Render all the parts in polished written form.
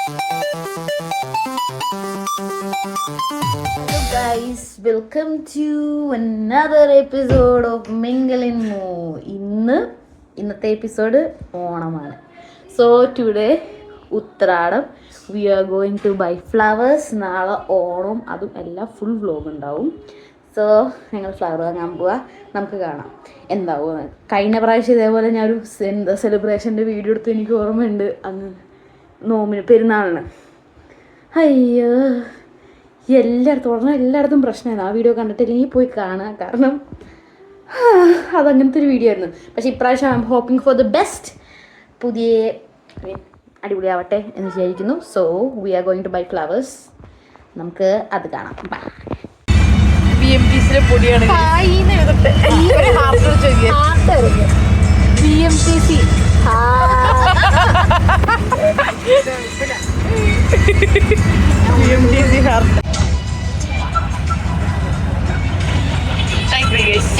Hello guys, welcome to another episode of Mingle in Mo. ഇന്നത്തെ episode ഓണമാണ്. So today Uthradam, we are going to buy flowers. നാളെ ഓണം, അതും എല്ലാം full vlog ഉണ്ടാവും. So ഞങ്ങൾ flower വാങ്ങാൻ പോവാ, നമുക്ക് കാണാം എന്താവും. കഴിഞ്ഞ പ്രാവശ്യം ഇതേപോലെ ഞാനൊരു സെലിബ്രേഷൻ്റെ വീഡിയോ എടുത്ത് എനിക്ക് ഓർമ്മയുണ്ട്, അന്ന് നോമിന് പെരുന്നാളിന്. അയ്യോ, എല്ലായിടത്തും പ്രശ്നമായിരുന്നു. ആ വീഡിയോ കണ്ടിട്ടില്ലെങ്കിൽ പോയി കാണുക, കാരണം അതങ്ങനത്തെ ഒരു വീഡിയോ ആയിരുന്നു. പക്ഷേ ഇപ്രാവശ്യം I'm hoping for the best, പുതിയ അടിപൊളിയാവട്ടെ എന്ന് വിചാരിക്കുന്നു. So we are going to buy flowers, നമുക്ക് അത് കാണാം. പൊടിയാണ്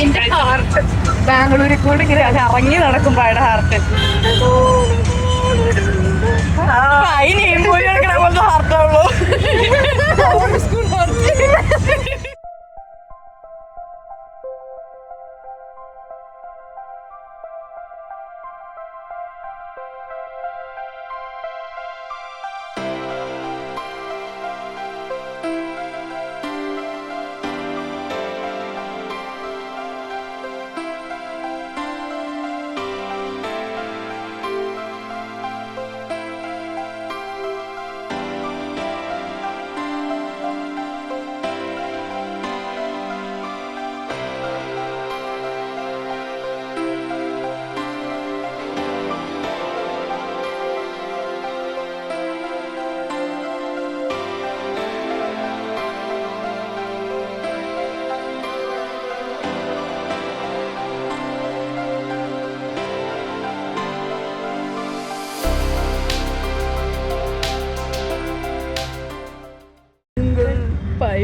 എന്റെ ഹാർട്ട് ബാംഗ്ലൂരിൽ കൂടെ ഇങ്ങനെ ഇറങ്ങി നടക്കുമ്പോഴാണ് ഹാർട്ട് അതിനെയും പോയി നടക്കണ പോലത്തെ ഹാർട്ടാവുള്ളൂ.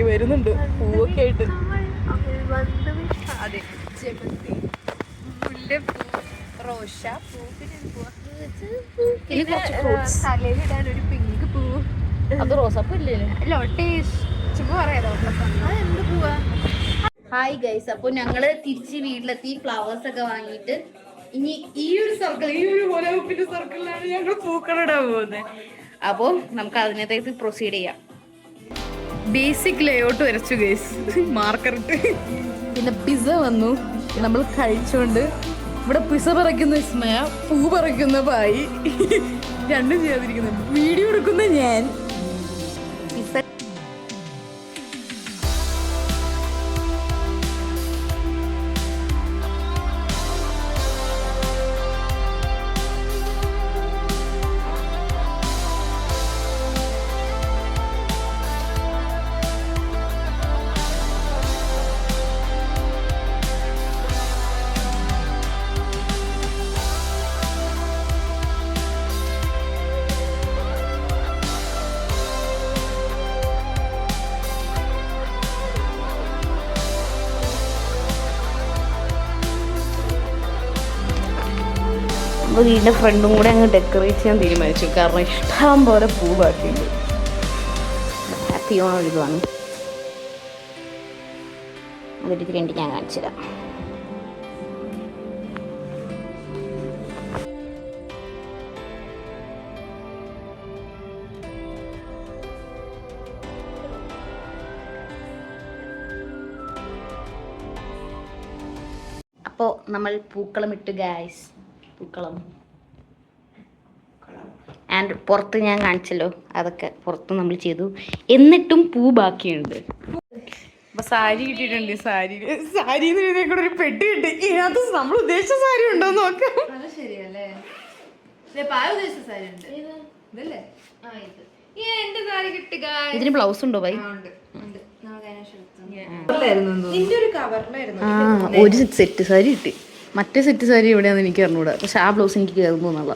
വരുന്നുണ്ട് പൂവൊക്കെ ആയിട്ട്. അതെ, ചെമ്പത്തി, മുല്ലപ്പൂ, റോസാപ്പൂ, തലയിലിടാൻ ഒരു പിങ്ക് പൂ. അത് റോസാപ്പൂ ഇല്ലേ? ലോട്ടേഷ് ചുമ്മാ പറയാലോ. എന്ത് പൂവാ? ഹായ് ഗൈസ്, അപ്പോൾ ഞങ്ങള് തിരിച്ച് വീട്ടിലെത്തി, ഫ്ലവേഴ്സ് ഒക്കെ വാങ്ങിയിട്ട് ഇനി ഈ ഒരു സർക്കിളിലാണ് ഞങ്ങൾ പൂക്കളിടാൻ പോകുന്നത്. അപ്പോൾ നമുക്ക് അതിനകത്തേക്ക് പ്രൊസീഡ് ചെയ്യാം. ബേസിക് ലേഔട്ട് വരച്ചു ഗൈസ്, മാർക്കറിട്ട്. പിന്നെ പിസ്സ വന്നു, നമ്മൾ കഴിച്ചുകൊണ്ട് ഇവിടെ പിസ്സ പറിക്കുന്ന വിസ്മയ, പൂ പറിക്കുന്ന പായി, രണ്ടും ചെയ്യാതിരിക്കുന്നു. വീഡിയോ എടുക്കുന്ന ഞാൻ. പിസ്സ വീടിൻ്റെ ഫ്രണ്ടും കൂടെ അങ്ങ് ഡെക്കറേറ്റ് ചെയ്യാൻ തീരുമാനിച്ചു, കാരണം ഇഷ്ടം പോലെ പൂ ബാക്കിയുണ്ട്. ഹാപ്പി ഓണം എഴുതുവാണ്, അതൊരു വേണ്ടി ഞാൻ കാണിച്ചു തരാം. അപ്പോൾ നമ്മൾ പൂക്കളം ഇട്ട് ഗായ്സ്, പൂക്കളം. ആൻഡ് പുറത്ത് ഞാൻ കാണിച്ചല്ലോ, അതൊക്കെ പുറത്ത് നമ്മൾ ചെയ്തു. എന്നിട്ടും പൂ ബാക്കിയുണ്ട്. അപ്പൊ സാരി കിട്ടിയിട്ടുണ്ട്. സാരിന്ന് ഇതിനെ കൂടെ ഒരു പെട്ടി കിട്ടി. ഇതിനകത്ത് നമ്മൾ ഉദ്ദേശിച്ച സാരി ഉണ്ടോ നോക്കാം. ശരിയല്ലേ, ഇതിന് ബ്ലൗസ് ഉണ്ടോ ബൈ? ഒരു സെറ്റ് സാരി കിട്ടി. മറ്റേ സെറ്റ് സാരി എവിടെയാണെന്ന് എനിക്ക് അറിഞ്ഞൂടാ, പക്ഷെ ആ ബ്ലൗസ് എനിക്ക് കയറുന്നു എന്നുള്ള.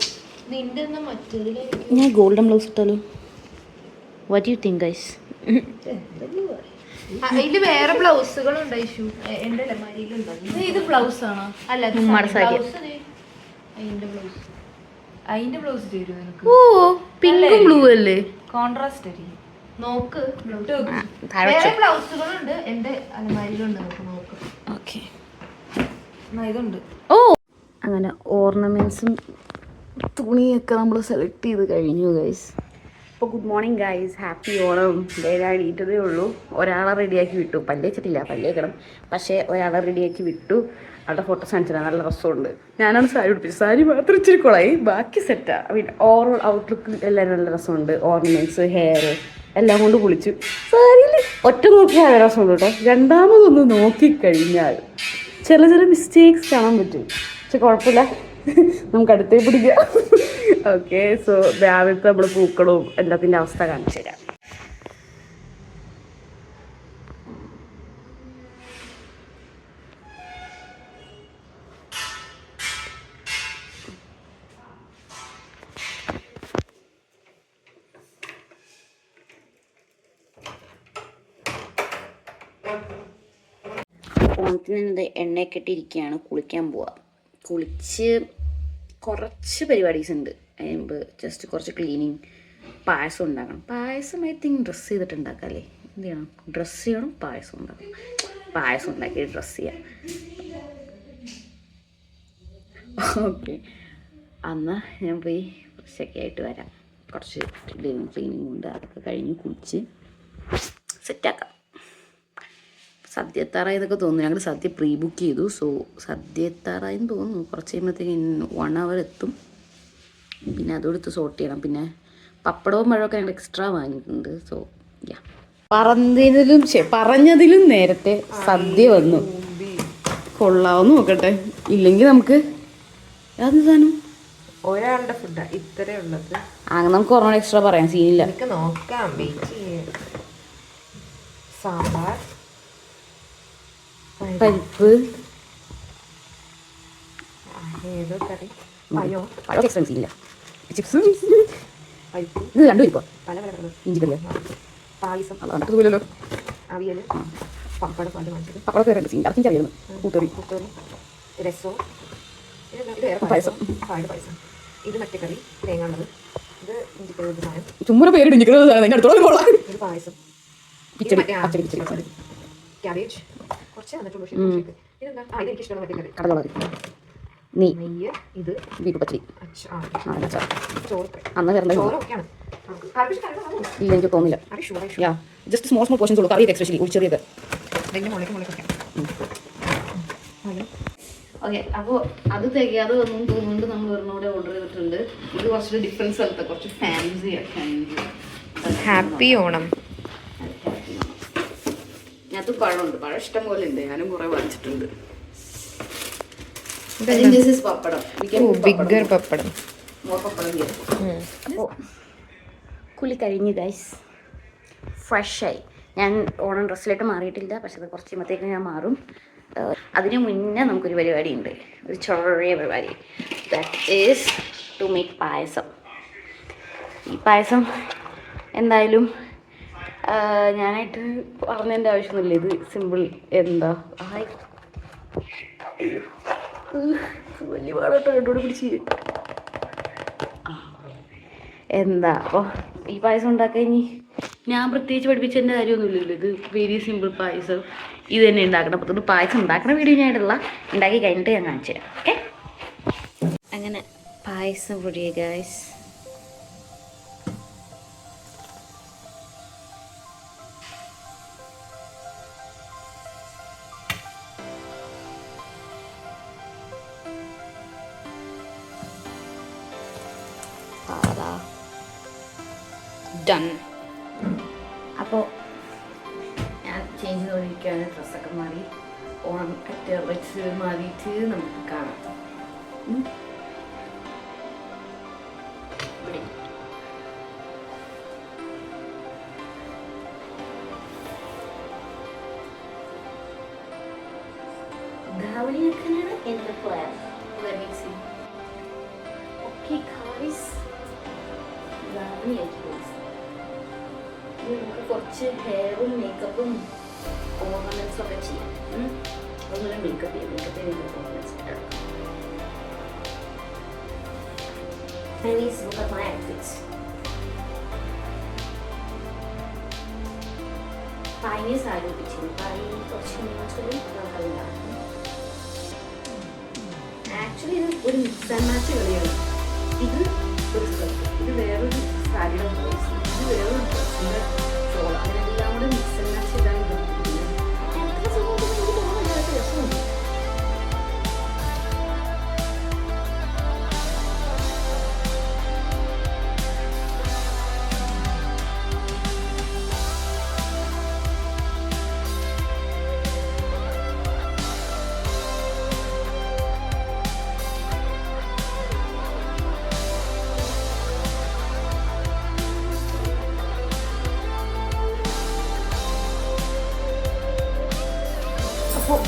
ഞാൻ ഗോൾഡൻ ബ്ലൗസ് ഇട്ടാലോ? What you think guys? ഇതില് വേറെ ബ്ലൗസുകളുണ്ട്. ഇത് ബ്ലൗസ് ആണോ? അല്ല, സാരി. അതിന്റെ ബ്ലൗസ് തരുമോ? ഓ പിങ്കും ബ്ലൂ അല്ലേ? കോൺട്രാസ്റ്റ് ആയിരിക്കും. നോക്ക് താഴെ വേറെ ബ്ലൗസുകളുണ്ട് എന്റെ അലമാരിയിലുണ്ട്. നോക്ക്. ഓക്കെ. ഇതുണ്ട്. ഓ അങ്ങനെ ഓർണമെന്റ്സും തുണിയൊക്കെ നമ്മൾ സെലക്ട് ചെയ്ത് കഴിഞ്ഞു ഗൈസ്. അപ്പോൾ good morning guys, happy Onam. എണീറ്റതേ ഉള്ളൂ. ഒരാളെ റെഡിയാക്കി വിട്ടു, പല്ല് വെച്ചിട്ടില്ല, പല്ല് വെക്കണം. പക്ഷേ ഒരാളെ റെഡിയാക്കി വിട്ടു. അവളുടെ ഫോട്ടോസ് കാണിച്ചില്ല, നല്ല രസമുണ്ട്. ഞാനാണ് സാരി ഉടുപ്പിച്ചത്, സാരി മാത്രം ഇച്ചിരി കുളമായി, ബാക്കി സെറ്റാണ്. ഐ മീൻ ഓവറോൾ ഔട്ട്ലുക്ക് എല്ലാവരും നല്ല രസമുണ്ട്. ഓർണമെൻറ്റ്സ്, ഹെയർ എല്ലാം കൊണ്ട് പൊളിച്ചു. സാരിയിൽ ഒറ്റ നോക്കിയാൽ നല്ല രസമുണ്ട് കേട്ടോ. രണ്ടാമതൊന്ന് നോക്കിക്കഴിഞ്ഞാൽ ചില മിസ്റ്റേക്സ് കാണാൻ പറ്റും, പക്ഷെ കുഴപ്പമില്ല, നമുക്ക് അടുത്തേ പിടിക്കാം. ഓക്കെ, സോ രാവിലത്തെ നമ്മൾ പൂക്കളവും എല്ലാത്തിൻ്റെ അവസ്ഥ കാണിച്ചു തരാം. ഓണത്തിന് എണ്ണയൊക്കെ ഇട്ടിരിക്കുകയാണ്, കുളിക്കാൻ പോവാം. കുളിച്ച് കുറച്ച് പരിപാടീസ് ഉണ്ട്. അതിന് ജസ്റ്റ് കുറച്ച് ക്ലീനിങ്, പായസം ഉണ്ടാക്കണം. പായസം ഐ തിങ്ക് ഡ്രസ്സ് ചെയ്തിട്ട് ഉണ്ടാക്കാം അല്ലേ? എന്ത് ചെയ്യണം? ഡ്രസ്സ് ചെയ്യണം, പായസം ഉണ്ടാക്കണം. പായസം ഉണ്ടാക്കി ഡ്രസ്സ് ചെയ്യാം. ഓക്കെ, എന്നാൽ ഞാൻ പോയി ഫ്രഷൊക്കെ ആയിട്ട് വരാം. കുറച്ച് ക്ലീനിങ് ഉണ്ട്, അതൊക്കെ കഴിഞ്ഞ് കുളിച്ച് സെറ്റാക്കാം. സദ്യ എത്താറായി എന്നൊക്കെ തോന്നുന്നു. ഞങ്ങൾ സദ്യ പ്രീ ബുക്ക് ചെയ്തു. സോ സദ്യ എത്താറായെന്ന് തോന്നുന്നു. കുറച്ച് കഴിയുമ്പോഴത്തേക്ക് 1 hour എത്തും. പിന്നെ അതെടുത്ത് സോർട്ട് ചെയ്യണം. പിന്നെ പപ്പടവും പഴമൊക്കെ ഞങ്ങൾ എക്സ്ട്രാ വാങ്ങിയിട്ടുണ്ട്. സോ യാ, പറഞ്ഞതിലും നേരത്തെ സദ്യ വന്നു. കൊള്ളാവുന്ന നോക്കട്ടെ, ഇല്ലെങ്കിൽ നമുക്ക് യാതൊരു സാധനം ഒരാളുടെ ഫുഡാ ഇത്രേ ഉള്ളത്. നമുക്ക് ഒരെണ്ണം എക്സ്ട്രാ പറയാം, സീനില്ല. എനിക്ക് നോക്കാം. സാമ്പാർ, പരിപ്പ്, ഏതോ കറി, പഴം എക്സ്പെൻസീവ് ഇല്ല. ചിപ്സ്, പരിപ്പ്, ഇത് രണ്ടും ഇരിക്കും. പല പല കറികൾ, ഇഞ്ചി കറിയാ, പായസം, അത് കണ്ടിട്ട് പോലല്ലോ. അവിയൽ, പപ്പടം, പാല് വാങ്ങിച്ചത്, പപ്പടമൊക്കെ രണ്ട് സീൻ അർച്ചിക്ക് അറിയുന്നു. കൂട്ടറി, രസവും, ഇത് വേറെ പായസം, പായസം, ഇത് മറ്റേ കറി, തേങ്ങാണത്, ഇത് ഇഞ്ചിക്കറി സാധനം, ചുമ്മാ പേര് ഇഞ്ചിക്കറി അടുത്തോളം പോളാം. ഇത് പായസം, കിച്ചടി, ക്യാബേജ് കുറച്ച് എന്നിട്ടുള്ളൂ. ഇതെന്താ? ഇതെനിക്ക് ഇഷ്ടമുള്ള മറ്റേ കറി, കടലുള്ളത്, നെയ്യ്, ഇത് ബീഫ് പച്ചടി, ചോറ്. അന്ന് വരണ്ട ചോറൊക്കെയാണ്. ഇല്ല, എനിക്ക് തോന്നില്ല. യാ, ജസ്റ്റ് സ്മോൾ പോർഷൻസ് ഉള്ളൂ. കറിയൊക്കെ എക്സ്പെഷ്യലി ഒഴിച്ചെറിയൊക്കെ. ഓക്കെ, അപ്പോൾ അത് തികയാതെ വന്നു തോന്നുന്നുണ്ട്. നമ്മൾ ഒരെണ്ണോടെ ഓർഡർ ചെയ്തിട്ടുണ്ട്. ഇത് കുറച്ചൊരു ഡിഫറൻസ് സ്ഥലത്ത് കുറച്ച് ഫാൻസി ആക്കാണെങ്കിൽ. ഹാപ്പി ഓണം. ഞാനത് പഴമുണ്ട്, പഴം ഇഷ്ടം പോലെ ഉണ്ട്, ഞാനും കുറെ വാങ്ങിച്ചിട്ടുണ്ട്. പപ്പടം, ബിഗർ പപ്പടം. അപ്പോൾ കുളി കഴിഞ്ഞ് ഗൈസ്, ഫ്രഷായി. ഞാൻ ഓണം ഡ്രസ്സിലോട്ട് മാറിയിട്ടില്ല, പക്ഷെ അത് കുറച്ച് കഴിയുമ്പോഴത്തേക്ക് ഞാൻ മാറും. അതിന് മുന്നേ നമുക്കൊരു പരിപാടി ഉണ്ട്, ഒരു ചെറിയ പരിപാടി. ദാറ്റ് ഈസ് ടു മേക്ക് പായസം. ഈ പായസം എന്തായാലും ഞാനായിട്ട് പറഞ്ഞതിൻ്റെ ആവശ്യമൊന്നുമില്ല. ഇത് സിമ്പിൾ. എന്താ വലിയ പാടോട്ടോ രണ്ടോട് പിടിച്ച് എന്താ. അപ്പോൾ ഈ പായസം ഉണ്ടാക്കാൻ ഇനി ഞാൻ പ്രത്യേകിച്ച് പഠിപ്പിച്ചതിൻ്റെ കാര്യമൊന്നുമില്ലല്ലോ. ഇത് വെരി സിമ്പിൾ പായസം. ഇത് തന്നെ ഉണ്ടാക്കണം. അപ്പോൾ ഇത് പായസം ഉണ്ടാക്കുന്ന വീഡിയോ ഞാനിടുള്ള, ഉണ്ടാക്കി കഴിഞ്ഞിട്ട് ഞാൻ കാണിച്ചു തരാം. ഓക്കെ, അങ്ങനെ പായസം പൊടിയ ഗൈസ്. ഡൺ. അപ്പോൾ ഞാൻ ചേഞ്ച് ചെയ്തുകൊണ്ടിരിക്കുകയാണ്. ഡ്രസ്സൊക്കെ മാറി ഓണം ഒക്കെ വെച്ച് മാറിയിട്ട് നമുക്ക് കാണാം. ധാവണിയൊക്കെയാണ് എൻ്റെ പ്ലാൻ. ഓക്കെ ഗൈസ്, ധാവണിയാക്കി നമുക്ക് കുറച്ച് ഹെയറും മേക്കപ്പും ഓർണമെന്റ്സും ഒക്കെ ചെയ്യാം. അതുപോലെ മേക്കപ്പ് ചെയ്യാം. Ornaments look at my outfits. പായിനെ സാരി ഒപ്പിച്ചിരുന്നു. പായി കുറച്ച് ആക്ച്വലി ഇത് ഒരു മിക്സ് ആൻഡ് മാച്ച് കളിയാണ്. ഇത് ഒരു സ്കർട്ട്, ഇത് വേറൊരു സാരിയുടെ ഡ്രസ്, ഇത് വേറൊരു ഡ്രസ്സിൻ്റെ ഷോൾ, അങ്ങനെല്ലാം കൂടെ മിക്സ് ആൻഡ് മാച്ച് ചെയ്താണ് രസമുണ്ട്. അപ്പോൾ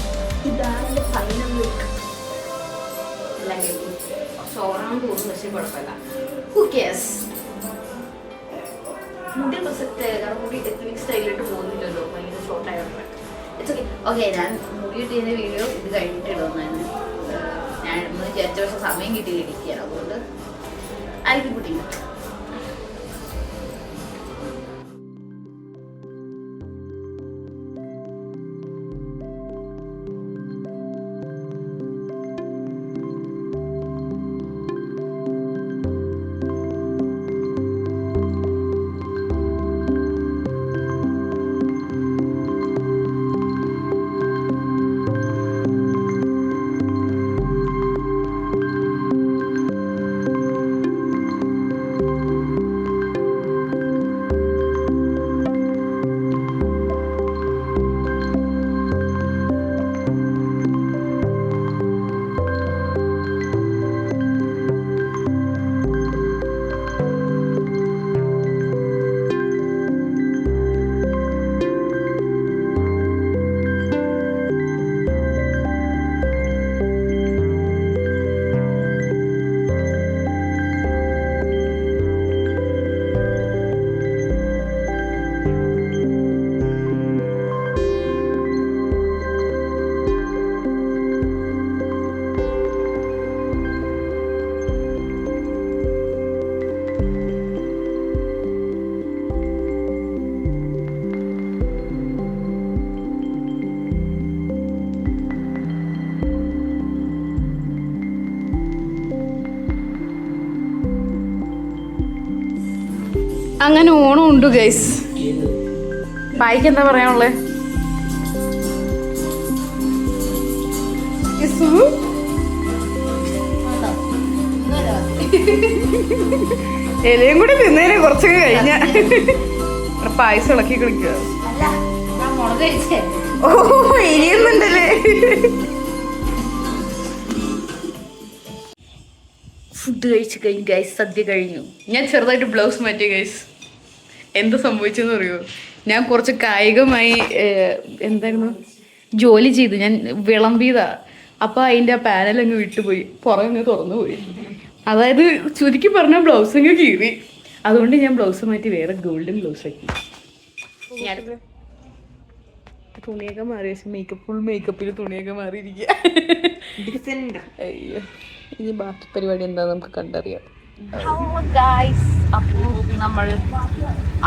ഇതാണ് എൻ്റെ ഫൈനൽ ലുക്ക്. എല്ലാം കഴിഞ്ഞു. ചോറാന്ന് തോന്നുന്നു, പക്ഷേ കുഴപ്പമില്ല. Who CARES? മുടി സെറ്റ് കാരണം മുടി എത്നിക് സ്റ്റൈലിട്ട് പോകുന്നില്ലല്ലോ, ഭയങ്കര ഷോർട്ട് ആയതുകൊണ്ട്. It's okay. ഓക്കെ, ഞാൻ മുടി കിട്ടിയതിൻ്റെ വീഡിയോ ഇത് കഴിഞ്ഞിട്ട് ഇടുന്നതാണ്. ഞാൻ ഇടുന്നത് വിചാരിച്ച പക്ഷേ സമയം കിട്ടിയിരിക്കുകയാണ്, അതുകൊണ്ട് ആയിരിക്കും കുട്ടിയില്ല. അങ്ങനെ ഓണം ഉണ്ട് ഗൈസ്. ബായിക്ക് എന്താ പറയാനുള്ളത്? ഇലയും കൂടി തിന്നേനെ കുറച്ചൊക്കെ കഴിഞ്ഞ പായസം ഇളക്കി കളിക്കുക. ഓ, എരിയുന്നുണ്ടല്ലേ. ഫുഡ് കഴിച്ച് കഴിഞ്ഞു ഗൈസ്, സദ്യ കഴിഞ്ഞു. ഞാൻ ചെറുതായിട്ട് ബ്ലൗസ് മാറ്റി ഗൈസ്. എന്താ സംഭവിച്ചെന്ന് അറിയോ? ഞാൻ കുറച്ച് കായികമായി എന്തായിരുന്നു ജോലി ചെയ്തു, ഞാൻ വിളമ്പിയതാ. അപ്പോൾ അതിൻ്റെ ആ പാനൽ അങ്ങ് വിട്ടുപോയി, പുറമെ തുറന്നു പോയി. അതായത് ചുരുക്കി പറഞ്ഞാൽ ബ്ലൗസ് അങ്ങ് കീറി. അതുകൊണ്ട് ഞാൻ ബ്ലൗസ് മാറ്റി വേറെ ഗോൾഡൻ ബ്ലൗസ് ആക്കി. തുണിയൊക്കെ മാറി, പക്ഷെ ഫുൾ മേക്കപ്പിൽ തുണിയൊക്കെ മാറിയിരിക്കുക. അയ്യോ, ഇനി ബാക്കി പരിപാടി എന്താ നമുക്ക് കണ്ടറിയാം. ഹലോ ഗൈസ്, അപ്പോൾ നമ്മൾ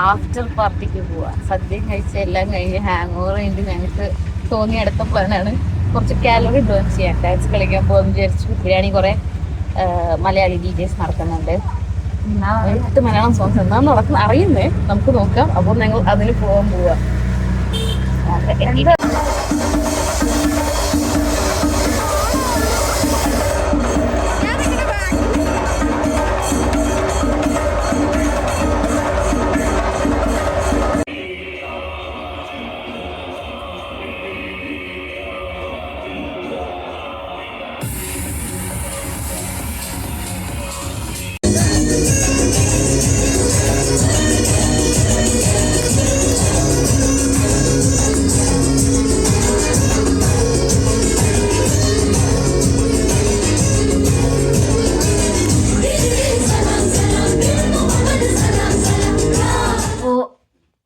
ആഫ്റ്റർ പാർട്ടിക്ക് പോവാ. സദ്യ കഴിച്ച എല്ലാം കഴിഞ്ഞ് ഹാങ് ഓവർ കഴിഞ്ഞ് ഞങ്ങൾക്ക് തോന്നിയ അടുത്ത പ്ലാനാണ് കുറച്ച് കാലറി ബേൺ ചെയ്യാൻ. ഡാൻസ് കളിക്കാൻ പോകാമെന്ന് വിചാരിച്ചു. ബിരിയാണി കുറേ മലയാളി DJs നടക്കുന്നുണ്ട്. മലയാളം സോങ്സ് എന്നാ നടക്കുന്ന അറിയുന്നേ, നമുക്ക് നോക്കാം. അപ്പോൾ ഞങ്ങൾ അതിന് പോകാൻ പോവാ.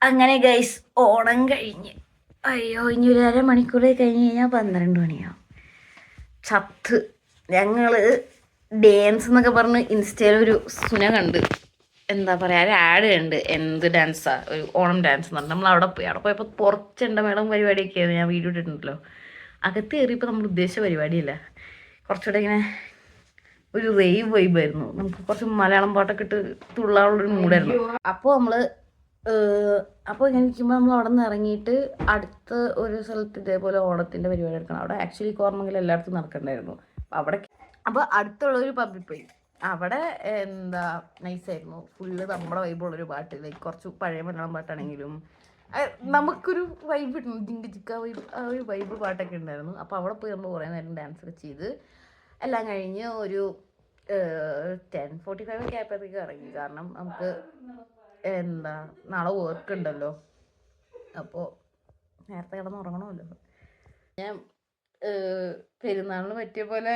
അങ്ങനെ ഗൈസ് ഓണം കഴിഞ്ഞ് അയ്യോ ഇനി ഒരു അരമണിക്കൂർ കഴിഞ്ഞ് കഴിഞ്ഞാൽ 12 മണിയാവും. ചത്ത്. ഞങ്ങൾ ഡാൻസ് എന്നൊക്കെ പറഞ്ഞ് ഇൻസ്റ്റയിൽ ഒരു സുന കണ്ട് എന്താ പറയുക ഒരു ആഡ് ഉണ്ട് എന്ത് ഡാൻസാ ഒരു ഓണം ഡാൻസ് എന്ന് പറഞ്ഞാൽ നമ്മൾ അവിടെ പോയപ്പോൾ കുറച്ചുണ്ട മേളം പരിപാടിയൊക്കെയായിരുന്നു ഞാൻ വീഡിയോ ഇട്ടിട്ടുണ്ടല്ലോ. അകത്ത് കയറിയപ്പോൾ നമ്മൾ ഉദ്ദേശിച്ച പരിപാടിയില്ല, കുറച്ചുകൂടെ ഇങ്ങനെ ഒരു റേവ് വൈബായിരുന്നു. നമുക്ക് കുറച്ച് മലയാളം പാട്ടൊക്കെ ഇട്ട് തുള്ളാനുള്ളൊരു മൂഡായിരുന്നു. അപ്പോൾ അപ്പോൾ ഇങ്ങനെ ഇരിക്കുമ്പോൾ നമ്മൾ അവിടെ നിന്ന് ഇറങ്ങിയിട്ട് അടുത്ത ഒരു സ്ഥലത്ത് ഇതേപോലെ ഓണത്തിൻ്റെ പരിപാടി എടുക്കണം. അവിടെ ആക്ച്വലി കോർമംഗലം എല്ലായിടത്തും നടക്കണ്ടായിരുന്നു. അവിടെ അപ്പോൾ അടുത്തുള്ളൊരു പബ്ബിൽ പോയി. അവിടെ എന്താ നൈസായിരുന്നു, ഫുള്ള് നമ്മുടെ വൈബുള്ളൊരു പാട്ട്, ലൈക്ക് കുറച്ച് പഴയ മലയാളം പാട്ടാണെങ്കിലും നമുക്കൊരു വൈബ് കിട്ടുന്നു, ജിങ്ക് ജിക്ക വൈബ്, ആ ഒരു വൈബ് പാട്ടൊക്കെ ഉണ്ടായിരുന്നു. അപ്പോൾ അവിടെ പോയി നമ്മൾ കുറേ നേരം ഡാൻസ് ഒക്കെ ചെയ്ത് എല്ലാം കഴിഞ്ഞ് ഒരു 10:45 ഒക്കെ ആയപ്പോഴത്തേക്ക് ഇറങ്ങി. കാരണം നമുക്ക് എന്താ നാളെ വർക്ക് ഉണ്ടല്ലോ, അപ്പോൾ നേരത്തെ കിടന്ന് ഉറങ്ങണമല്ലോ. ഞാൻ പെരുന്നാളിന് പറ്റിയ പോലെ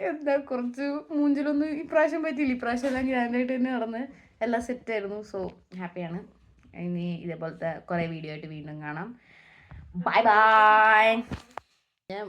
എന്താ കുറച്ച് മൂഞ്ചിലൊന്നും ഇപ്രാവശ്യം പറ്റിയില്ല. ഇപ്രാവശ്യം എല്ലാം ഗ്രാൻഡായിട്ട് തന്നെ നടന്ന് എല്ലാം സെറ്റായിരുന്നു. സോ ഹാപ്പിയാണ്. ഇനി ഇതേപോലത്തെ കുറേ വീഡിയോ ആയിട്ട് വീണ്ടും കാണാം. Bye bye. ഞാൻ